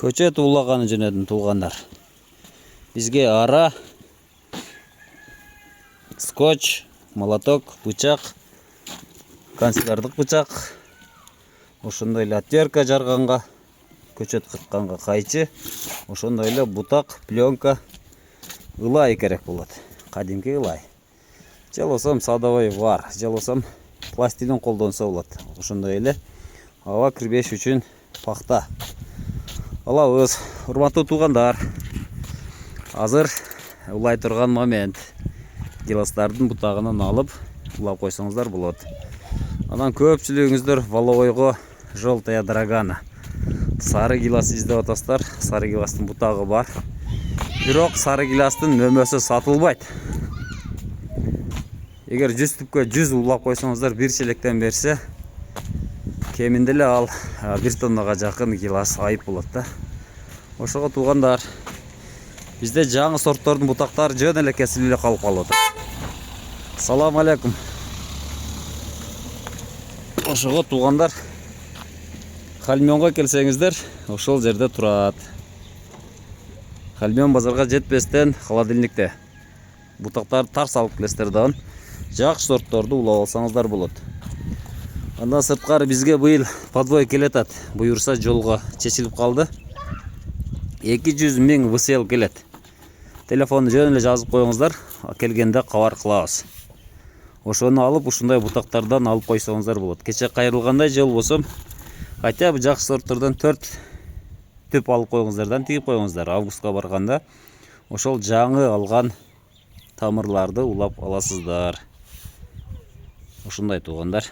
Көчет улағаны жөнедін туғандар. Бізге ара, скотч, молоток, бычак, канцелярдык бычак, ошондой эле отвертка жарганга, көчет кыркканга кайчы, ошондой эле бутак, пленка, ылай керек болот. Кадимки ылай. Же болсом садовой бар, же болсом пластилин колдонсо болот. Ошондой эле аба кирбеш үчүн пахта. Алабыз, урматтуу туугандар. Азыр улай турган момент. Гиластардын бутагынан алып улап койсоңуздар болот. Анан көпчүлүгүңүздөр воловойго желтая драгана. Сары гилас издеп атасыздар. Сары гиластын бутагы бар. Бирок сары гиластын нөмөсү сатылбайт. Эгер 100 түпкө 100 улап койсоңуздар бир челектен берсе, кеминде эле ал 1 тоннага жакын гилас айып болот да. Ошого туугандар, бизде жаңы сорттордун бутактары жөн эле кесип эле калып калып атат. Салам алейкум. Ошого туугандар, Халмёнго келсеңиздер, ошол жерде турат. Халмён базарга жетпестен холодильникте. Бутактарды тарс алып келесиздер дагы. Жакшы сортторду улап алсаңыздар болот. Андан сырткары бизге быйыл подвой келетат. Буюрса жолго чечилип калды. 200 000 ВСЛ келет. Телефонду жөн эле жазып коюңуздар, келгенде кабар кылабыз. Ошону алып, ушундай бутактардан алып койсоңуздар болот. Кече кайрылгандай же болбосо, хотя бы жакшы сорттордон 4 түп алып коюңуздардан тигип коюңуздар. Августка барганда ошол жаңы алган тамырларды улап аласыздар. Ушундай туугандар.